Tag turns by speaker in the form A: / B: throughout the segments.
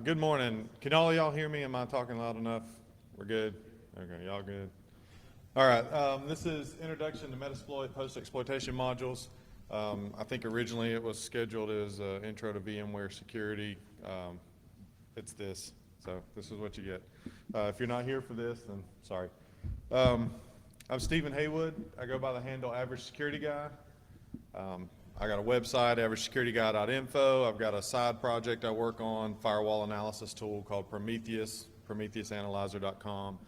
A: Good morning. Can all of y'all hear me? Am I talking loud enough? We're good? Okay, y'all good? All right, this is Introduction to Metasploit Post-Exploitation Modules. I think originally it was scheduled as Intro to VMware Security. It's this, so this is what you get. If you're not here for this, then sorry. I'm Stephen Haywood. I go by the handle Average Security Guy. I got a website, averagesecurityguy.info. I've got a side project I work on, firewall analysis tool called Prometheus, prometheusanalyzer.com.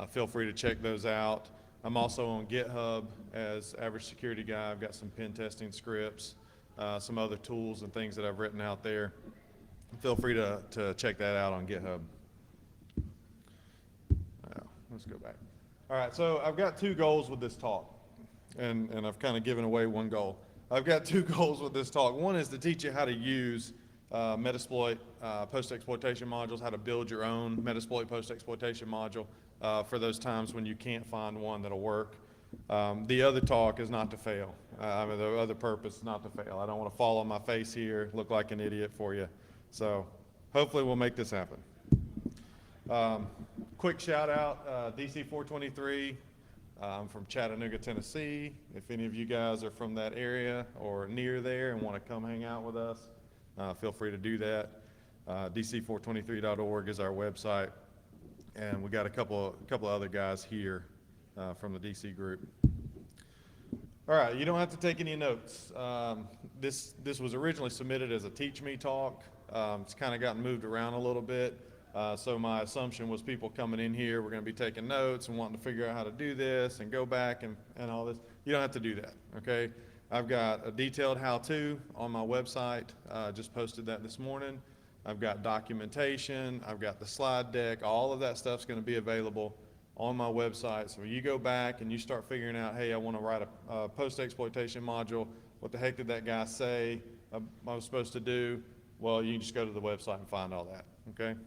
A: Feel free to check those out. I'm also on GitHub as Average Security Guy. I've got some pen testing scripts, some other tools and things that I've written out there. Feel free to check that out on GitHub. Let's go back. All right, so I've got two goals with this talk, and I've kind of given away one goal. I've got two goals with this talk. One is to teach you how to use Metasploit post-exploitation modules, how to build your own Metasploit post-exploitation module for those times when you can't find one that'll work. The other talk is not to fail. The other purpose is not to fail. I don't want to fall on my face here, look like an idiot for you. So hopefully we'll make this happen. Quick shout out, DC 423. I'm from Chattanooga, Tennessee. If any of you guys are from that area or near there and want to come hang out with us, feel free to do that. DC423.org is our website, and we got a couple of other guys here from the DC group. All right, you don't have to take any notes. This was originally submitted as a Teach Me talk. It's kind of gotten moved around a little bit. So my assumption was people coming in here were going to be taking notes and wanting to figure out how to do this and go back and all this. You don't have to do that, okay? I've got a detailed how-to on my website. Just posted that this morning. I've got documentation. I've got the slide deck. All of that stuff's going to be available on my website. So when you go back and you start figuring out, hey, I want to write a post-exploitation module. What the heck did that guy say I was supposed to do? Well, you can just go to the website and find all that, okay?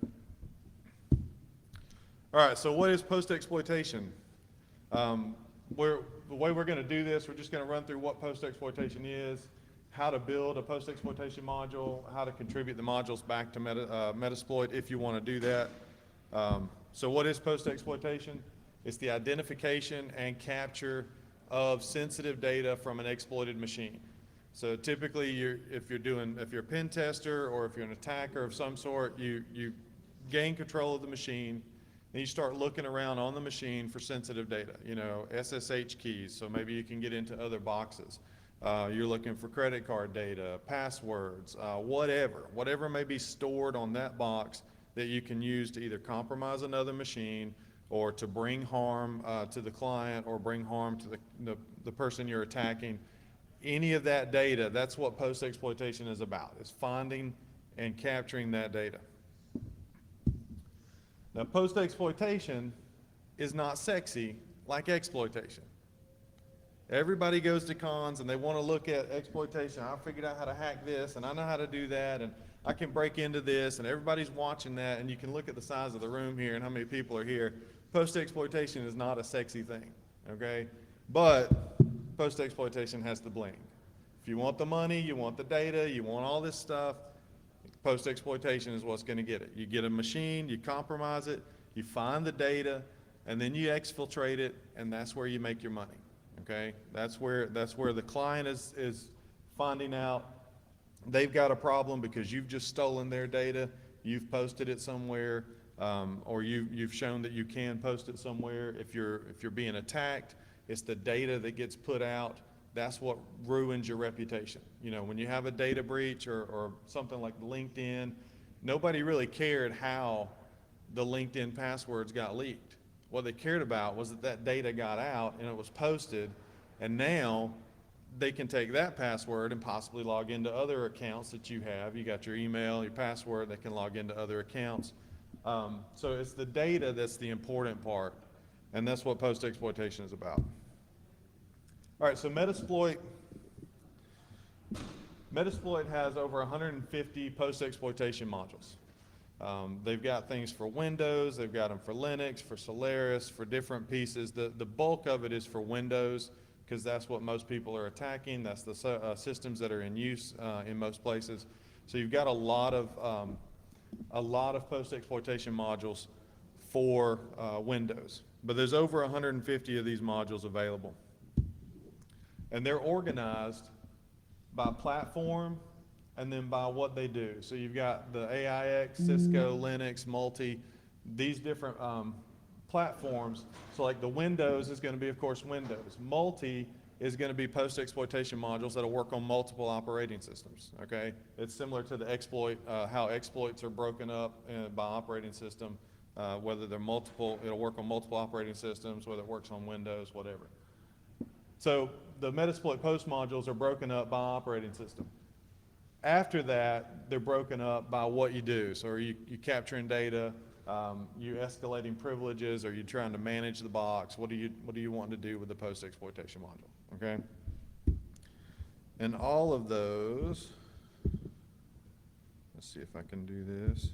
A: All right, so what is post-exploitation? The way we're going to do this, we're just going to run through what post-exploitation is, how to build a post-exploitation module, how to contribute the modules back to Metasploit if you want to do that. So what is post-exploitation? It's the identification and capture of sensitive data from an exploited machine. So typically, if you're a pen tester or if you're an attacker of some sort, you gain control of the machine. And you start looking around on the machine for sensitive data, SSH keys, so maybe you can get into other boxes. You're looking for credit card data, passwords, whatever may be stored on that box that you can use to either compromise another machine or to bring harm to the client or bring harm to the person you're attacking. Any of that data, that's what post-exploitation is about, is finding and capturing that data. Now, post-exploitation is not sexy like exploitation. Everybody goes to cons and they want to look at exploitation. I figured out how to hack this, and I know how to do that, and I can break into this, and everybody's watching that, and you can look at the size of the room here and how many people are here. Post-exploitation is not a sexy thing, okay? But post-exploitation has the bling. If you want the money, you want the data, you want all this stuff, post-exploitation is what's going to get it. You get a machine, you compromise it, you find the data, and then you exfiltrate it, and that's where you make your money, okay? That's where the client is finding out they've got a problem because you've just stolen their data, you've posted it somewhere, or you've shown that you can post it somewhere. If you're being attacked, it's the data that gets put out. That's what ruins your reputation. When you have a data breach or something like LinkedIn, nobody really cared how the LinkedIn passwords got leaked. What they cared about was that data got out and it was posted, and now they can take that password and possibly log into other accounts that you have. You got your email, your password, they can log into other accounts. So it's the data that's the important part, and that's what post-exploitation is about. All right, so Metasploit has over 150 post-exploitation modules. They've got things for Windows, they've got them for Linux, for Solaris, for different pieces. The bulk of it is for Windows because that's what most people are attacking. That's the systems that are in use in most places. So you've got a lot of a lot of post-exploitation modules for Windows. But there's over 150 of these modules available. And they're organized by platform and then by what they do. So you've got the AIX, Cisco, Linux, Multi, these different platforms. So like the Windows is going to be, of course, Windows. Multi is going to be post-exploitation modules that'll work on multiple operating systems, okay? It's similar to the exploit, how exploits are broken up by operating system, whether they're multiple, it'll work on multiple operating systems, whether it works on Windows, whatever. So the Metasploit post modules are broken up by operating system. After that, they're broken up by what you do. So are you capturing data, you escalating privileges, are you trying to manage the box? What do you want to do with the post-exploitation module, okay? And all of those, let's see if I can do this.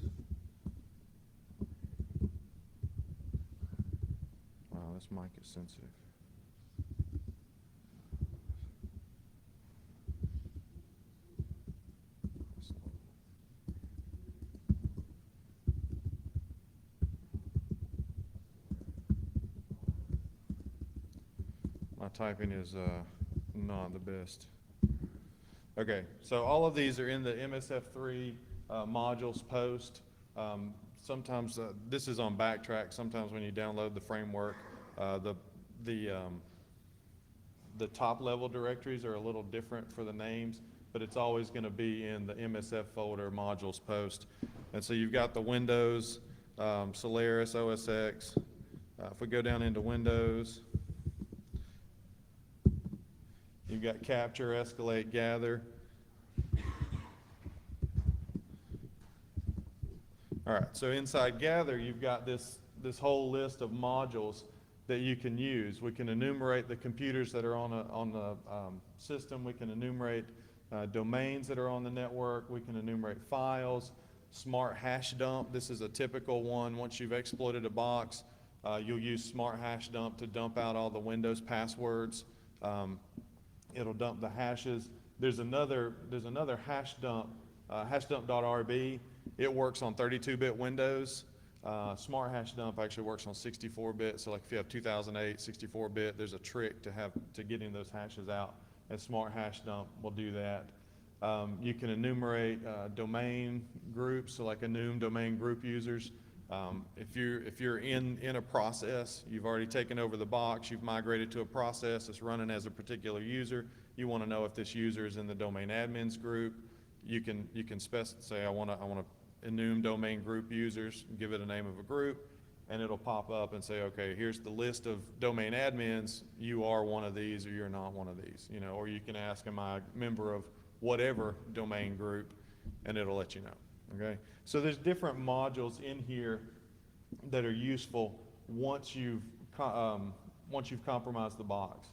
A: Wow, this mic is sensitive. My typing is not the best. Okay, so all of these are in the MSF3 modules post. Sometimes this is on Backtrack. Sometimes when you download the framework, the top level directories are a little different for the names, but it's always going to be in the MSF folder modules post. And so you've got the Windows, Solaris, OS X. If we go down into Windows, you've got capture, escalate, gather. All right, so inside gather, you've got this whole list of modules that you can use. We can enumerate the computers that are on the system. We can enumerate domains that are on the network. We can enumerate files, smart hash dump. This is a typical one. Once you've exploited a box, you'll use smart hash dump to dump out all the Windows passwords. It'll dump the hashes. There's another hash dump, hashdump.rb. It works on 32-bit Windows. Smart hash dump actually works on 64-bit. So like if you have 2008 64-bit, there's a trick to getting those hashes out, and smart hash dump will do that. You can enumerate domain groups, so like enum domain group users. If you're in a process, you've already taken over the box, you've migrated to a process that's running as a particular user, you want to know if this user is in the domain admins group. You can say I want to enum domain group users, give it a name of a group, and it'll pop up and say, okay, here's the list of domain admins. You are one of these, or you're not one of these. You know, or you can ask, am I a member of whatever domain group, and it'll let you know. Okay, so there's different modules in here that are useful once you've compromised the box.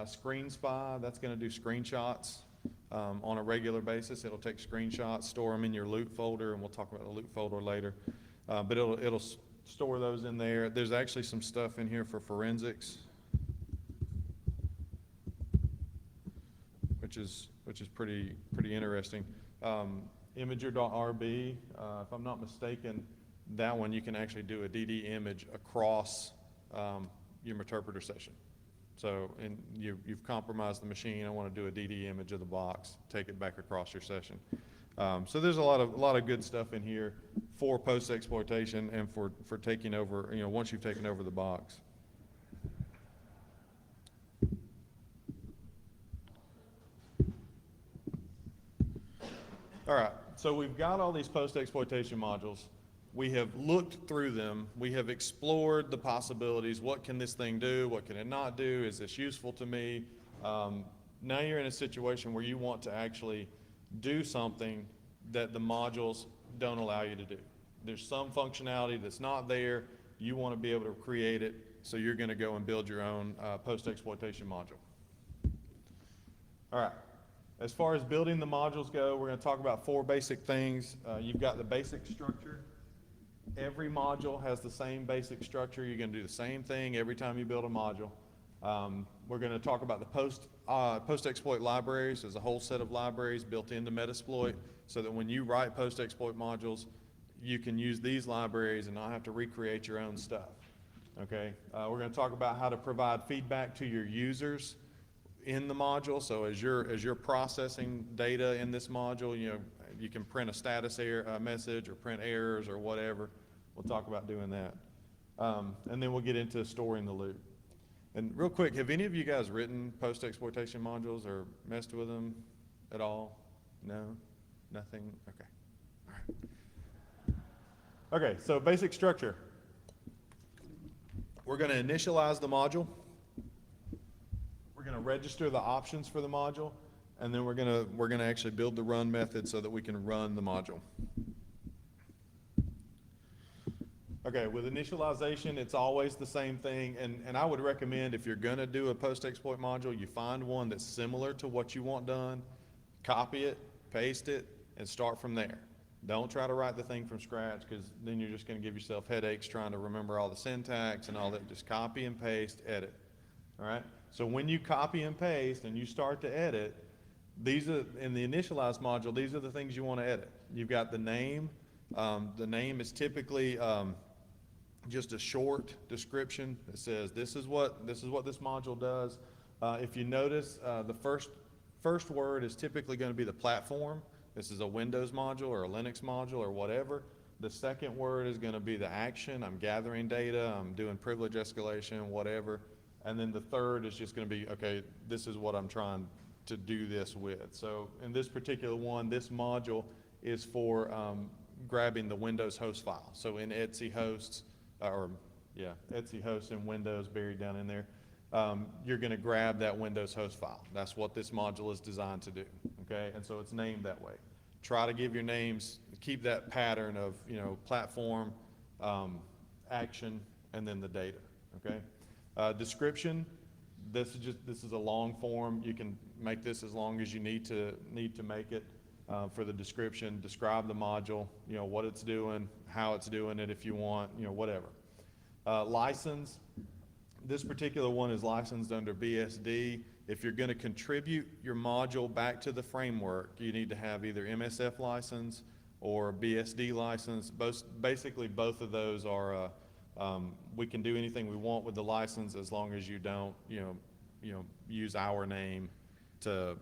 A: Screen Spy, that's going to do screenshots on a regular basis. It'll take screenshots, store them in your loot folder, and we'll talk about the loot folder later. But it'll store those in there. There's actually some stuff in here for forensics, which is pretty interesting. Imager.rb, if I'm not mistaken, that one you can actually do a DD image across your interpreter session. So you've compromised the machine. I want to do a DD image of the box, take it back across your session. So there's a lot of good stuff in here for post exploitation and for taking over. You know, once you've taken over the box. All right. So we've got all these post-exploitation modules. We have looked through them. We have explored the possibilities. What can this thing do? What can it not do? Is this useful to me? Now you're in a situation where you want to actually do something that the modules don't allow you to do. There's some functionality that's not there. You want to be able to create it, so you're going to go and build your own post-exploitation module. All right. As far as building the modules go, we're going to talk about 4 basic things. You've got the basic structure. Every module has the same basic structure. You're going to do the same thing every time you build a module. We're going to talk about the post-exploit libraries. There's a whole set of libraries built into Metasploit so that when you write post-exploit modules, you can use these libraries and not have to recreate your own stuff. Okay, we're going to talk about how to provide feedback to your users in the module. So as you're processing data in this module, you can print a status error message or print errors or whatever. We'll talk about doing that, and then we'll get into storing the loop. And real quick, have any of you guys written post-exploitation modules or messed with them at all? No, nothing. Okay, all right. Okay, so basic structure. We're going to initialize the module. We're going to register the options for the module, and then we're going to actually build the run method so that we can run the module. Okay, with initialization, it's always the same thing, and I would recommend if you're going to do a post-exploit module, you find one that's similar to what you want done, copy it, paste it, and start from there. Don't try to write the thing from scratch, because then you're just going to give yourself headaches trying to remember all the syntax and all that. Just copy and paste, edit. All right? So when you copy and paste and you start to edit, these are, in the initialize module, these are the things you want to edit. You've got the name. The name is typically just a short description that says this is what this module does. If you notice, the first word is typically going to be the platform. This is a Windows module or a Linux module or whatever. The second word is going to be the action. I'm gathering data, I'm doing privilege escalation, whatever. And then the third is just going to be, okay, this is what I'm trying to do this with. So in this particular one, this module is for grabbing the Windows host file. So in Etsy hosts, Etsy hosts in Windows buried down in there, you're going to grab that Windows host file. That's what this module is designed to do, okay? And so it's named that way. Try to give your names, keep that pattern of, platform, action, and then the data, okay? Description, this is a long form. You can make this as long as you need to make it for the description. Describe the module, what it's doing, how it's doing it if you want, whatever. License. This particular one is licensed under BSD. If you're going to contribute your module back to the framework, you need to have either MSF license or BSD license. Basically, both of those are, we can do anything we want with the license as long as you don't, use our name to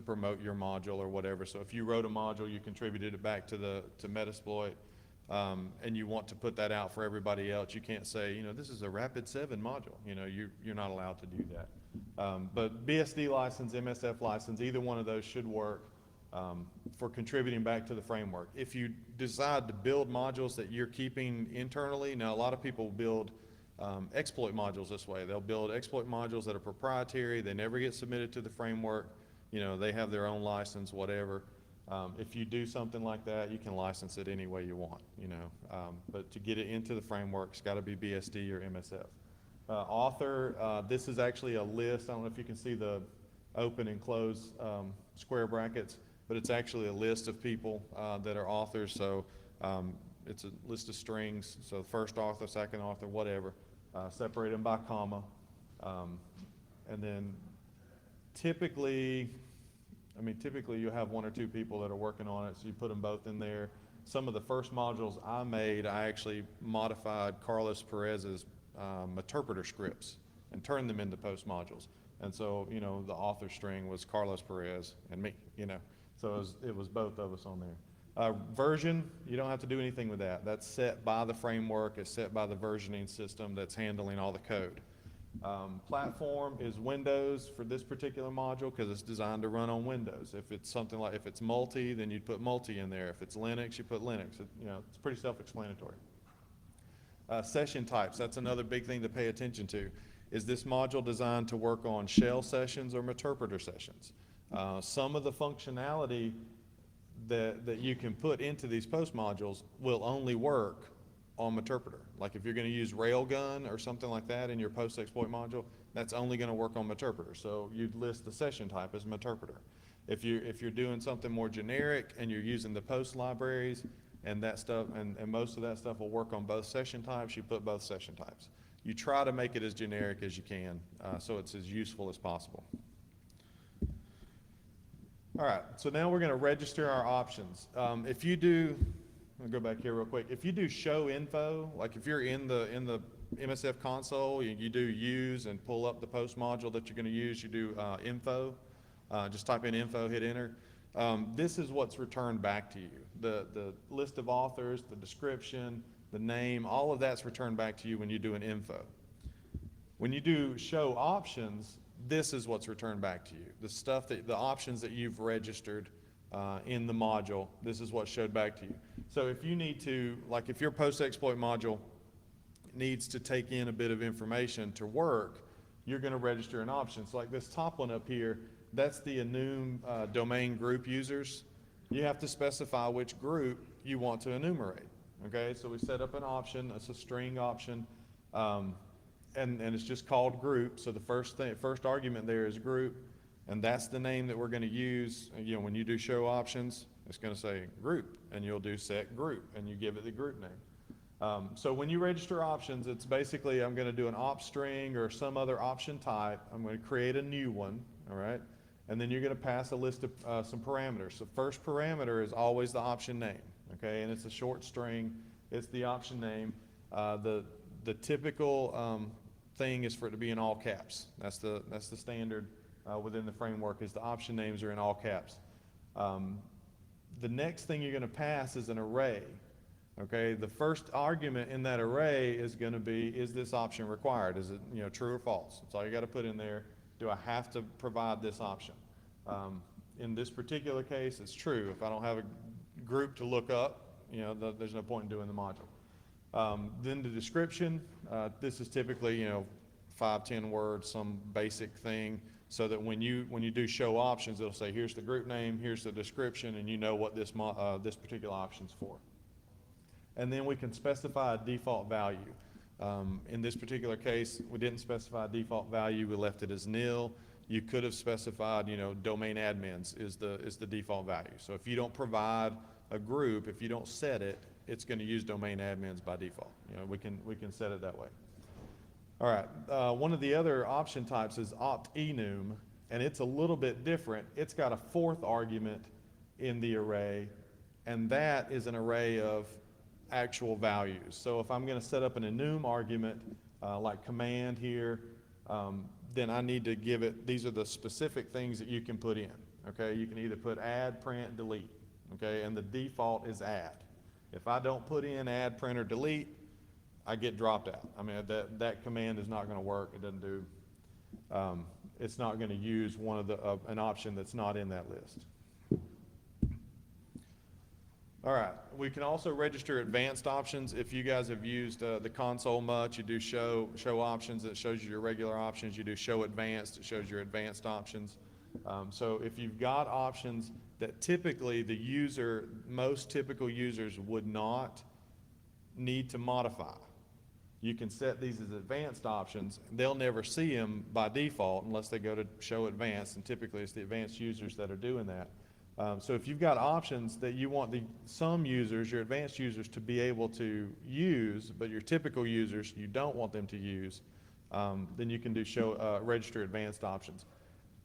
A: promote your module or whatever. So if you wrote a module, you contributed it back to Metasploit, and you want to put that out for everybody else, you can't say, this is a Rapid7 module. You're not allowed to do that. But BSD license, MSF license, either one of those should work for contributing back to the framework. If you decide to build modules that you're keeping internally, now a lot of people build exploit modules this way. They'll build exploit modules that are proprietary. They never get submitted to the framework. They have their own license, whatever. If you do something like that, you can license it any way you want, but to get it into the framework, it's got to be BSD or MSF. Author, this is actually a list. I don't know if you can see the open and close square brackets, but it's actually a list of people that are authors. So it's a list of strings. So first author, second author, whatever. Separate them by comma. And then typically you'll have one or two people that are working on it, so you put them both in there. Some of the first modules I made, I actually modified Carlos Perez's interpreter scripts and turned them into post modules. And so, the author string was Carlos Perez and me, so it was both of us on there. Version, you don't have to do anything with that. That's set by the framework. It's set by the versioning system that's handling all the code. Platform is Windows for this particular module because it's designed to run on Windows. If it's something like, if it's multi, then you'd put multi in there. If it's Linux, you put Linux. It's pretty self-explanatory. Session types, that's another big thing to pay attention to. Is this module designed to work on shell sessions or interpreter sessions? Some of the functionality that you can put into these post modules will only work on Meterpreter. Like if you're going to use Railgun or something like that in your post-exploit module, that's only going to work on Meterpreter. So you'd list the session type as Meterpreter. If you're doing something more generic and you're using the post libraries and that stuff, and most of that stuff will work on both session types, you put both session types. You try to make it as generic as you can, so it's as useful as possible. All right, so now we're going to register our options. If you do, I'll go back here real quick. If you do show info, like if you're in the MSF console, you do use and pull up the post module that you're going to use, you do info, just type in info, hit enter. This is what's returned back to you. The list of authors, the description, the name, all of that's returned back to you when you do an info. When you do show options, this is what's returned back to you. The stuff the options that you've registered in the module, this is what's showed back to you. So if you need to, like if your post-exploit module needs to take in a bit of information to work, you're going to register an option. So like this top one up here, that's the enum domain group users. You have to specify which group you want to enumerate. Okay, so we set up an option. It's a string option, and it's just called group. So the first argument there is group, and that's the name that we're going to use. You know, when you do show options, it's going to say group, and you'll do set group, and you give it the group name. So when you register options, it's basically I'm going to do an op string or some other option type. I'm going to create a new one, all right? And then you're going to pass a list of some parameters. So first parameter is always the option name, okay? And it's a short string. It's the option name. The typical thing is for it to be in all caps. That's the standard within the framework is the option names are in all caps. The next thing you're going to pass is an array. Okay, the first argument in that array is going to be, is this option required? Is it true or false? That's all you got to put in there. Do I have to provide this option? In this particular case, it's true. If I don't have a group to look up, there's no point in doing the module. Then the description, this is typically 5-10 words, some basic thing, so that when you do show options, it'll say here's the group name, here's the description, and you know what this particular option's for. And then we can specify a default value. In this particular case, we didn't specify a default value. We left it as nil. You could have specified, domain admins is the default value. So if you don't provide a group, if you don't set it, it's going to use domain admins by default. We can set it that way. All right. One of the other option types is opt-enum, and it's a little bit different. It's got a fourth argument in the array, and that is an array of actual values. So if I'm going to set up an enum argument like command here, then I need to give it, these are the specific things that you can put in. Okay, you can either put add, print, delete. Okay, and the default is add. If I don't put in add, print, or delete, I get dropped out. I mean, that command is not going to work. It doesn't do, it's not going to use one of an option that's not in that list. All right, we can also register advanced options. If you guys have used the console much, you do show options, it shows you your regular options. You do show advanced, it shows your advanced options. So if you've got options that typically most typical users would not need to modify, you can set these as advanced options. They'll never see them by default unless they go to show advanced, and typically it's the advanced users that are doing that. So if you've got options that you want some users, your advanced users, to be able to use, but your typical users you don't want them to use, then you can do register advanced options.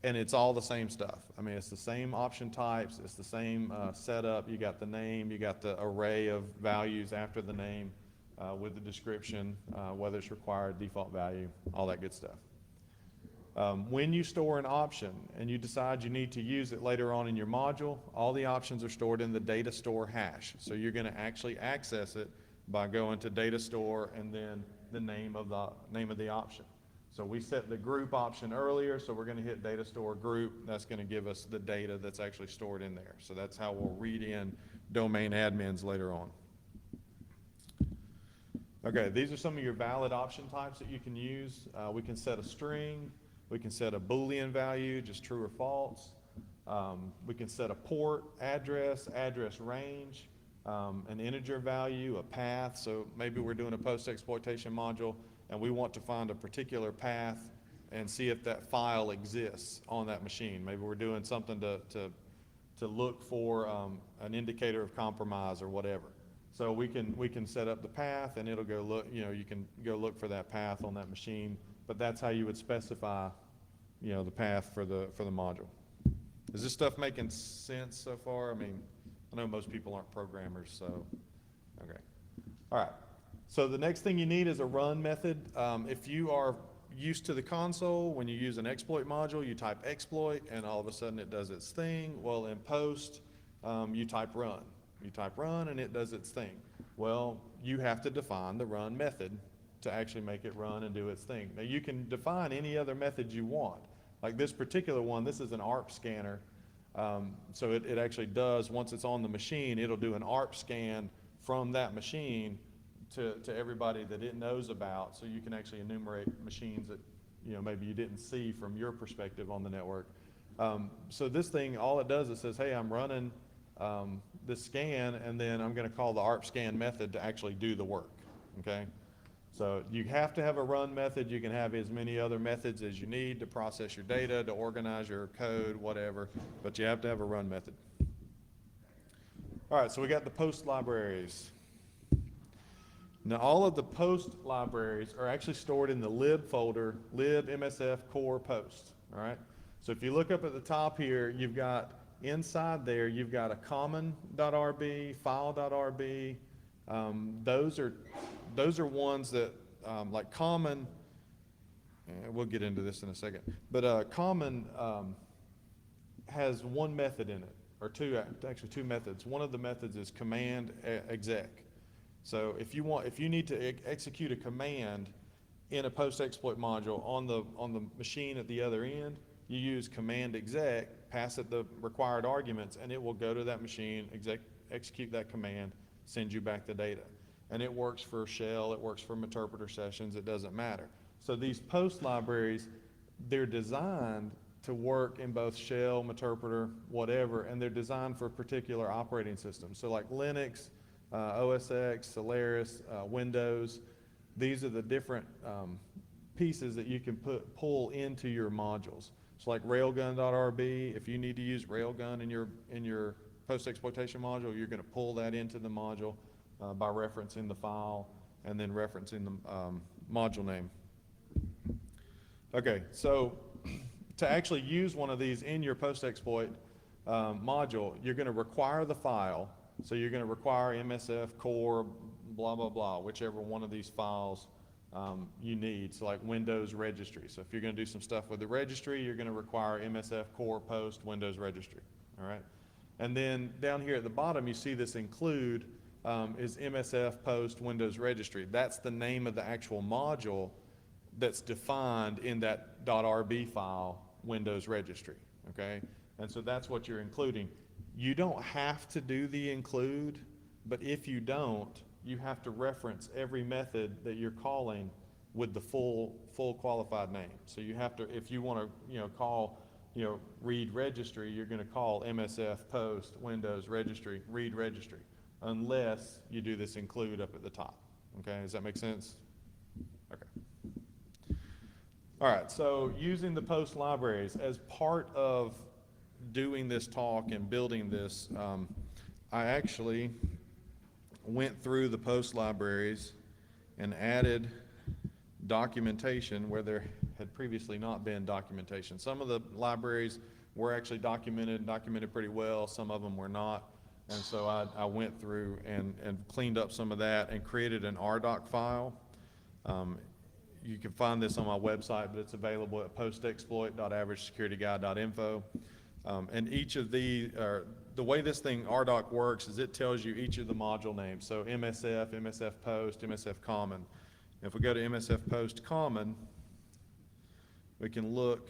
A: And it's all the same stuff. I mean, it's the same option types, it's the same setup. You got the name, you got the array of values after the name with the description, whether it's required, default value, all that good stuff. When you store an option and you decide you need to use it later on in your module, all the options are stored in the data store hash. So you're going to actually access it by going to data store and then the name of the option. So we set the group option earlier, so we're going to hit data store group. That's going to give us the data that's actually stored in there. So that's how we'll read in domain admins later on. Okay, these are some of your valid option types that you can use. We can set a string. We can set a Boolean value, just true or false. We can set a port, address range, an integer value, a path. So maybe we're doing a post-exploitation module and we want to find a particular path and see if that file exists on that machine. Maybe we're doing something to look for an indicator of compromise or whatever. So we can set up the path and it'll go look, you can go look for that path on that machine. But that's how you would specify, the path for the module. Is this stuff making sense so far? I mean, I know most people aren't programmers, so Okay. All right. So the next thing you need is a run method. If you are used to the console, when you use an exploit module, you type exploit and all of a sudden it does its thing. Well, in post, you type run. You type run and it does its thing. Well, you have to define the run method to actually make it run and do its thing. Now you can define any other method you want. Like this particular one, this is an ARP scanner. So it actually does, once it's on the machine, it'll do an ARP scan from that machine to everybody that it knows about, so you can actually enumerate machines that maybe you didn't see from your perspective on the network. So this thing, all it does is says, hey, I'm running this scan, and then I'm going to call the ARP scan method to actually do the work, okay? So you have to have a run method. You can have as many other methods as you need to process your data, to organize your code, whatever, but you have to have a run method. All right, so we got the post libraries. Now all of the post libraries are actually stored in the lib folder, lib msf core post, all right? So if you look up at the top here, you've got inside there, you've got a common.rb, file.rb. Those are ones that, like common, we'll get into this in a second, but common has one method in it, or actually two methods. One of the methods is command exec. So if you need to execute a command in a post exploit module on the machine at the other end, you use command exec, pass it the required arguments, and it will go to that machine, execute that command, send you back the data. And it works for shell, it works for interpreter sessions, it doesn't matter. So these post libraries, they're designed to work in both shell, interpreter, whatever, and they're designed for particular operating systems. So like Linux, OS X, Solaris, Windows, these are the different pieces that you can pull into your modules. So like railgun.rb, if you need to use railgun in your post-exploitation module, you're going to pull that into the module by referencing the file and then referencing the module name. Okay, so to actually use one of these in your post-exploit module, you're going to require the file. So you're going to require MSF core, blah, blah, blah, whichever one of these files you need. So like Windows registry. So if you're going to do some stuff with the registry, you're going to require MSF core post Windows registry. All right. And then down here at the bottom, you see this include is MSF post Windows registry. That's the name of the actual module that's defined in that .rb file, Windows registry. Okay. And so that's what you're including. You don't have to do the include, but if you don't, you have to reference every method that you're calling with the full qualified name. So you have to, if you want to, call, read registry, you're going to call MSF post Windows registry, read registry, unless you do this include up at the top. Okay, does that make sense? Okay. All right, so using the post libraries as part of doing this talk and building this, I actually went through the post libraries and added documentation where there had previously not been documentation. Some of the libraries were actually documented pretty well, some of them were not. And so I went through and cleaned up some of that and created an RDoc file. You can find this on my website, but it's available at postexploit.averagesecurityguide.info. And each of the way this thing RDoc works is it tells you each of the module names. So MSF, MSF post, MSF common. If we go to MSF post common, we can look,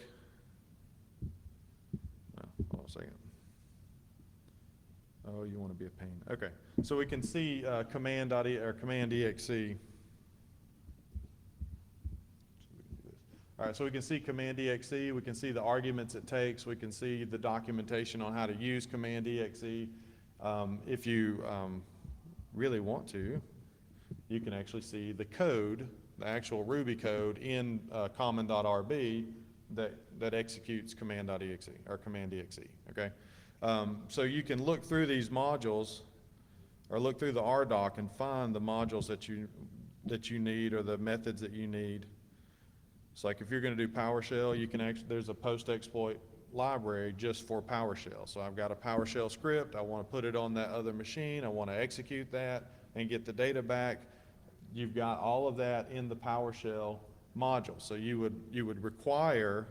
A: hold on a second. Oh, you want to be a pain. Okay, so we can see command.exe. All right, so we can see command.exe, we can see the arguments it takes, we can see the documentation on how to use command.exe. If you really want to, you can actually see the code, the actual Ruby code in common.rb that executes command.exe or command.exe, okay? So you can look through these modules or look through the RDoc and find the modules that you need or the methods that you need. It's like if you're going to do PowerShell, you can actually, there's a post-exploit library just for PowerShell. So I've got a PowerShell script, I want to put it on that other machine, I want to execute that, and get the data back, you've got all of that in the PowerShell module. So you would require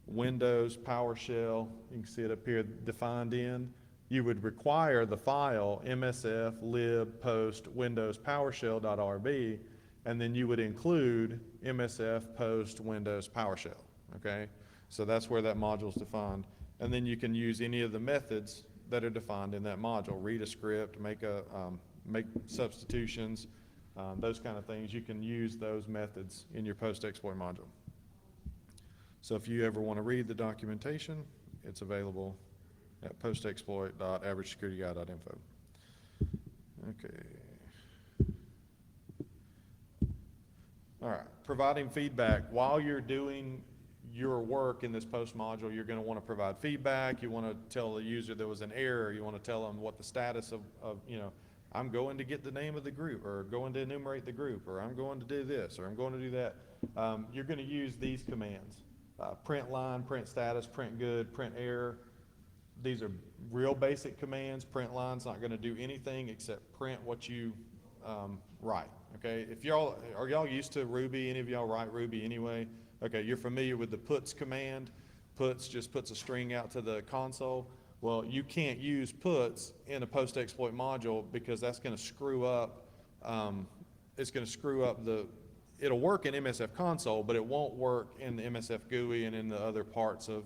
A: Windows PowerShell, you can see it up here defined in, you would require the file msf lib post windows PowerShell.rb, and then you would include msf post windows PowerShell, okay? So that's where that module is defined. And then you can use any of the methods that are defined in that module. Read a script, make substitutions, those kind of things. You can use those methods in your post-exploit module. So if you ever want to read the documentation, it's available at postexploit.averagesecurityguy.info. Okay. All right, providing feedback. While you're doing your work in this post module, you're going to want to provide feedback. You want to tell the user there was an error. You want to tell them what the status of I'm going to get the name of the group, or going to enumerate the group, or I'm going to do this, or I'm going to do that. You're going to use these commands. Print line, print status, print good, print error. These are real basic commands. Print line's not going to do anything except print what you write, okay? Are y'all used to Ruby? Any of y'all write Ruby anyway? Okay, you're familiar with the puts command. Puts just puts a string out to the console. Well, you can't use puts in a post-exploit module because that's going to screw up, it's going to screw up it'll work in MSF console, but it won't work in the MSF GUI and in the other parts of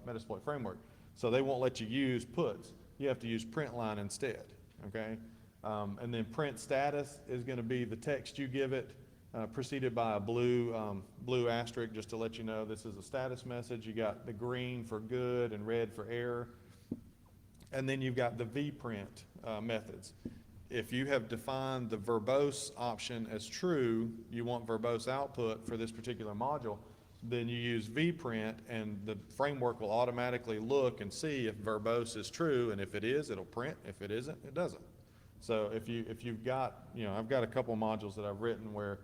A: Metasploit framework. So they won't let you use puts. You have to use print line instead, okay? And then print status is going to be the text you give it, preceded by a blue asterisk just to let you know this is a status message. You got the green for good and red for error. And then you've got the vprint methods. If you have defined the verbose option as true, you want verbose output for this particular module, then you use vprint and the framework will automatically look and see if verbose is true, and if it is, it'll print. If it isn't, it doesn't. So if you've got, I've got a couple modules that I've written where,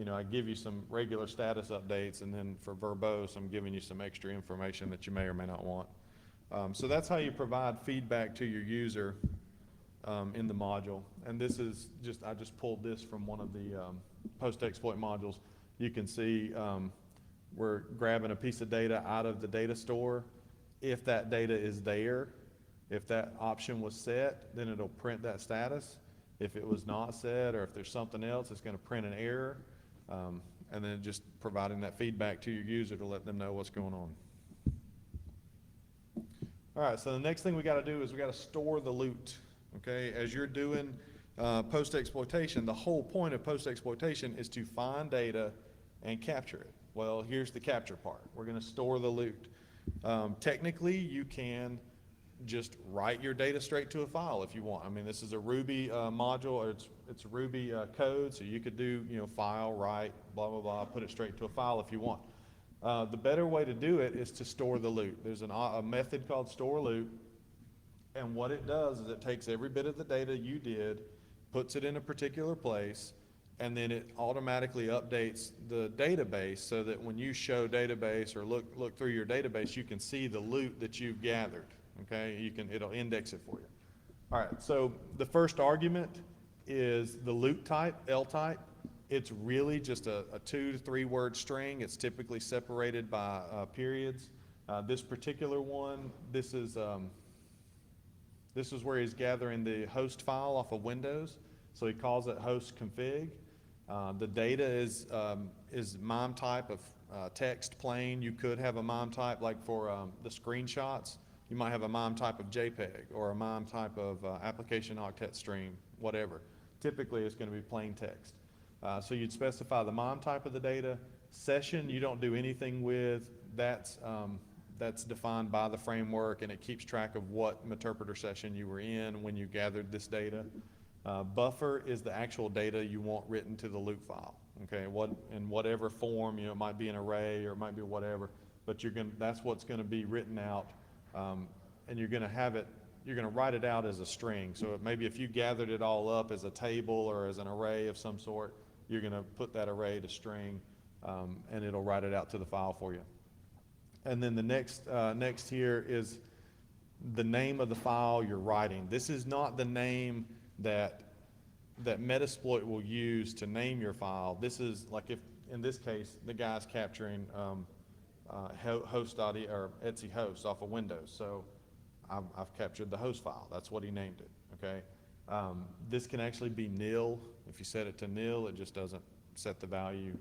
A: I give you some regular status updates, and then for verbose, I'm giving you some extra information that you may or may not want. So that's how you provide feedback to your user in the module. And this is I just pulled this from one of the post-exploit modules. You can see we're grabbing a piece of data out of the data store. If that data is there, if that option was set, then it'll print that status. If it was not set, or if there's something else, it's going to print an error. And then just providing that feedback to your user to let them know what's going on. All right, so the next thing we got to do is we got to store the loot. Okay, as you're doing post-exploitation, the whole point of post-exploitation is to find data and capture it. Well, here's the capture part. We're going to store the loot. Technically, you can just write your data straight to a file if you want. I mean, this is a Ruby module, or it's a Ruby code, so you could do, file, write, blah, blah, blah, put it straight to a file if you want. The better way to do it is to store the loot. There's a method called store loot, and what it does is it takes every bit of the data you did, puts it in a particular place, and then it automatically updates the database so that when you show database or look through your database, you can see the loot that you've gathered. Okay, it'll index it for you. All right, so the first argument is the loot type, L type. It's really just a 2 to 3 word string. It's typically separated by periods. This particular one, this is where he's gathering the host file off of Windows. So he calls it host config. The data is MIME type of text plain. You could have a MIME type like for the screenshots. You might have a MIME type of JPEG or a MIME type of application octet stream, whatever. Typically, it's going to be plain text. So you'd specify the MIME type of the data. Session, you don't do anything with. That's defined by the framework, and it keeps track of what interpreter session you were in when you gathered this data. Buffer is the actual data you want written to the loot file. Okay, in whatever form, it might be an array or it might be whatever, but that's what's going to be written out. And you're going to write it out as a string. So maybe if you gathered it all up as a table or as an array of some sort, you're going to put that array to string, and it'll write it out to the file for you. And then the next here is the name of the file you're writing. This is not the name that that Metasploit will use to name your file. This is like if, in this case, the guy's capturing host.e or Etsy host off of Windows. So I've captured the host file. That's what he named it, okay? This can actually be nil. If you set it to nil, it just doesn't set the value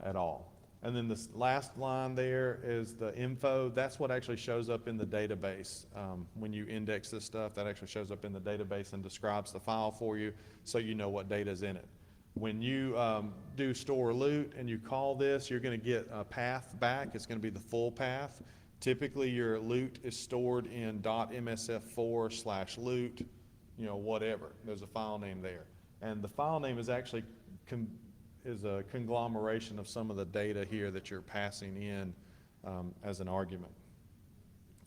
A: at all. And then this last line there is the info. That's what actually shows up in the database. When you index this stuff, that actually shows up in the database and describes the file for you so you know what data is in it. When you do store loot and you call this, you're going to get a path back. It's going to be the full path. Typically, your loot is stored in .msf4/loot, whatever. There's a file name there. And the file name is actually is a conglomeration of some of the data here that you're passing in as an argument.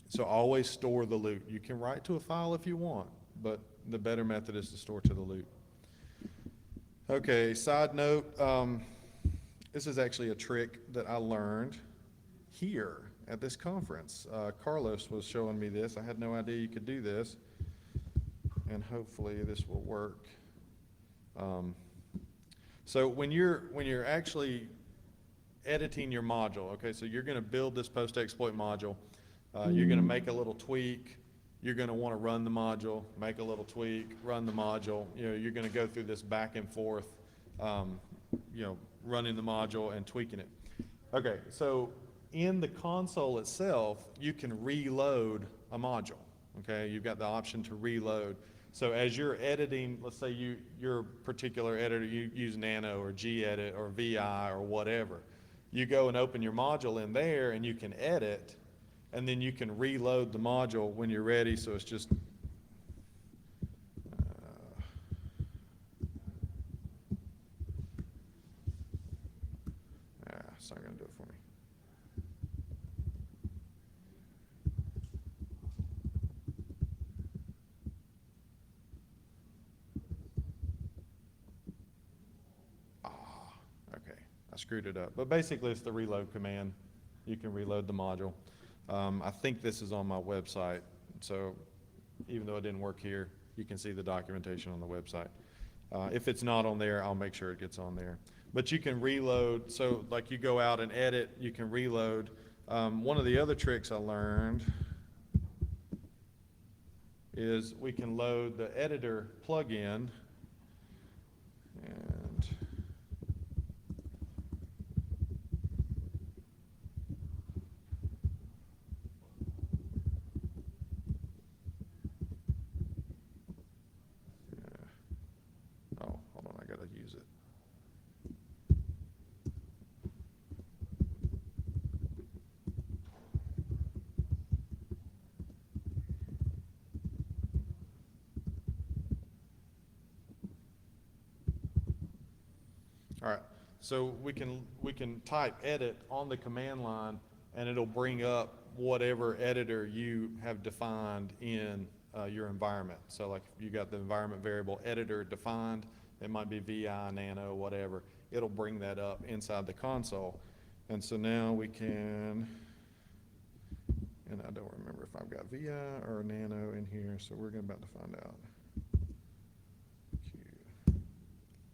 A: So always store the loot. You can write to a file if you want, but the better method is to store to the loot. Okay, side note, this is actually a trick that I learned here at this conference. Carlos was showing me this. I had no idea you could do this, and hopefully this will work. So when you're actually editing your module, okay, so you're going to build this post-exploit module. You're going to make a little tweak. You're going to want to run the module, make a little tweak, run the module. You're going to go through this back and forth, running the module and tweaking it. Okay, so in the console itself, you can reload a module. Okay, you've got the option to reload. So as you're editing, let's say your particular editor, you use Nano or Gedit or VI or whatever. You go and open your module in there and you can edit, and then you can reload the module when you're ready. So it's just, it's not going to do it for me. I screwed it up, but basically it's the reload command. You can reload the module. I think this is on my website, so even though it didn't work here, you can see the documentation on the website. If it's not on there, I'll make sure it gets on there. But you can reload, so like you go out and edit, you can reload. One of the other tricks I learned is we can load the editor plugin, and use it. All right, so we can type edit on the command line, and it'll bring up whatever editor you have defined in your environment. So like if you got the environment variable editor defined, it might be VI, Nano, whatever. It'll bring that up inside the console. And so now we can, and I don't remember if I've got VI or Nano in here, so we're about to find out.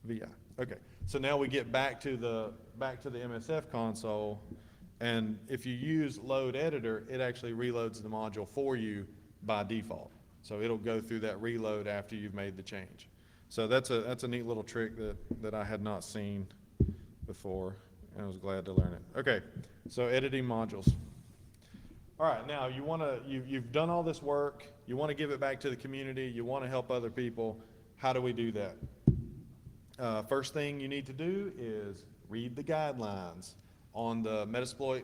A: VI, okay. So now we get back to the MSF console, and if you use load editor, it actually reloads the module for you by default. So it'll go through that reload after you've made the change. So that's a neat little trick that I had not seen before, and I was glad to learn it. Okay, so editing modules. All right, now you've done all this work. You want to give it back to the community. You want to help other people. How do we do that? First thing you need to do is read the guidelines on the Metasploit,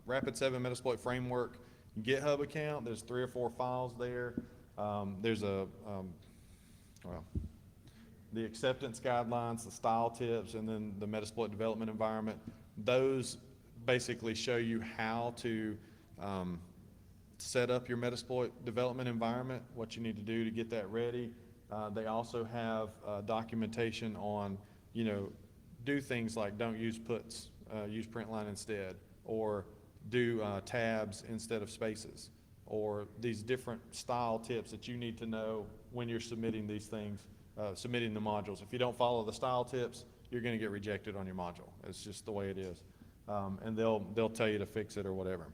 A: Rapid7 Metasploit framework GitHub account. There's 3 or 4 files there. There's the acceptance guidelines, the style tips, and then the Metasploit development environment. Those basically show you how to set up your Metasploit development environment, what you need to do to get that ready. They also have documentation on, do things like don't use puts, use printline instead, or do tabs instead of spaces, or these different style tips that you need to know when you're submitting these things submitting the modules. If you don't follow the style tips, you're going to get rejected on your module. It's just the way it is. And they'll tell you to fix it or whatever.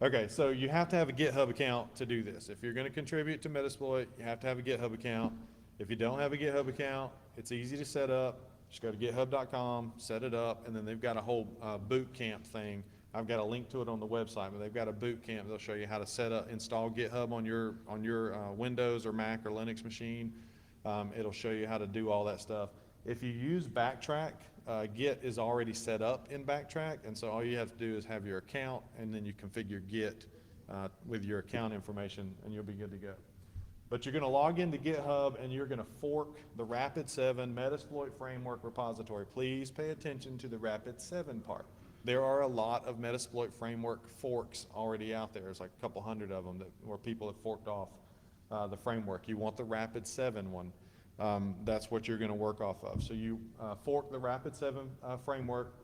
A: Okay, so you have to have a GitHub account to do this. If you're going to contribute to Metasploit, you have to have a GitHub account. If you don't have a GitHub account, it's easy to set up. Just go to github.com, set it up, and then they've got a whole boot camp thing. I've got a link to it on the website, but they've got a boot camp. They'll show you how to set up, install GitHub on your Windows or Mac or Linux machine. It'll show you how to do all that stuff. If you use Backtrack, Git is already set up in Backtrack, and so all you have to do is have your account, and then you configure Git with your account information, and you'll be good to go. But you're going to log into GitHub, and you're going to fork the Rapid7 Metasploit framework repository. Please pay attention to the Rapid7 part. There are a lot of Metasploit framework forks already out there. There's like a couple hundred of them where people have forked off the framework. You want the Rapid7 one. That's what you're going to work off of. So you fork the Rapid7 framework,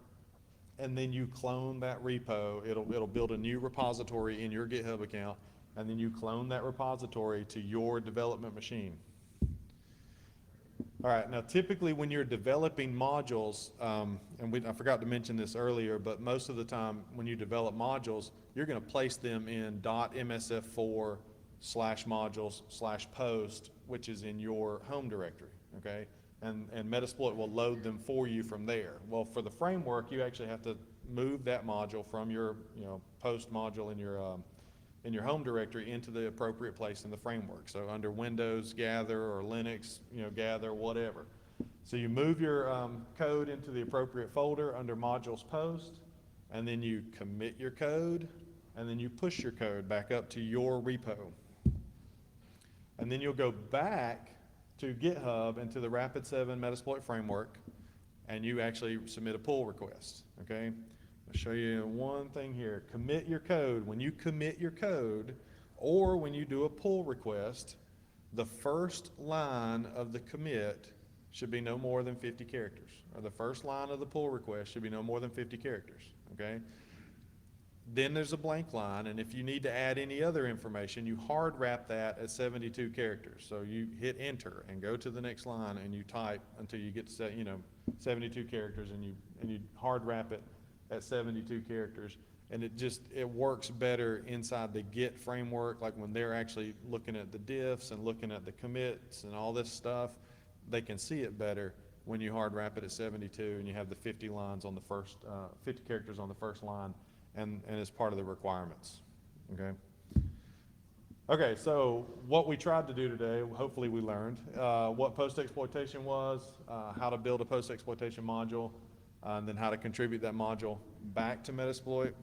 A: and then you clone that repo. It'll build a new repository in your GitHub account, and then you clone that repository to your development machine. All right, now typically when you're developing modules, I forgot to mention this earlier, but most of the time when you develop modules, you're going to place them in .msf4/modules/post, which is in your home directory, okay? And Metasploit will load them for you from there. Well, for the framework, you actually have to move that module from your post module in your home directory into the appropriate place in the framework. So under Windows, gather, or Linux, gather, whatever. So you move your code into the appropriate folder under modules post, and then you commit your code, and then you push your code back up to your repo. And then you'll go back to GitHub and to the Rapid7 Metasploit framework, and you actually submit a pull request, okay? I'll show you one thing here. Commit your code. When you commit your code, or when you do a pull request, the first line of the commit should be no more than 50 characters. Or the first line of the pull request should be no more than 50 characters, okay? Then there's a blank line, and if you need to add any other information, you hard wrap that at 72 characters. So you hit enter and go to the next line, and you type until you get to 72 characters, and you hard wrap it at 72 characters, and it works better inside the Git framework. Like when they're actually looking at the diffs and looking at the commits and all this stuff, they can see it better when you hard wrap it at 72 and you have the 50 lines on the first 50 characters on the first line, and it's part of the requirements. Okay, so what we tried to do today, hopefully we learned what post-exploitation was, how to build a post-exploitation module, and then how to contribute that module back to Metasploit.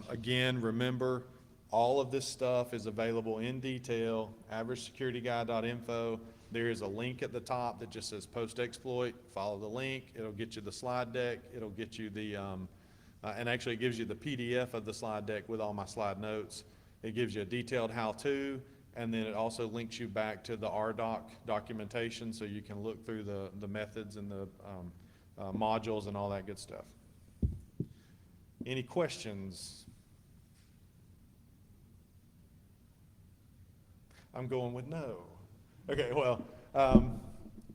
A: Again, remember, all of this stuff is available in detail, averagesecurityguide.info. There is a link at the top that just says post-exploit. Follow the link. It'll get you the slide deck. It'll get you the, and actually it gives you the PDF of the slide deck with all my slide notes. It gives you a detailed how-to, and then it also links you back to the RDoc documentation so you can look through the methods and the modules and all that good stuff. Any questions? I'm going with no. Okay, well,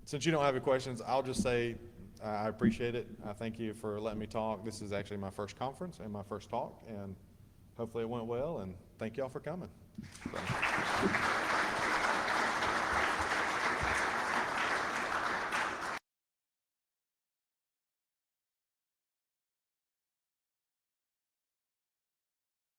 A: since you don't have any questions, I'll just say I appreciate it. I thank you for letting me talk. This is actually my first conference and my first talk, and hopefully it went well, and thank y'all for coming. So.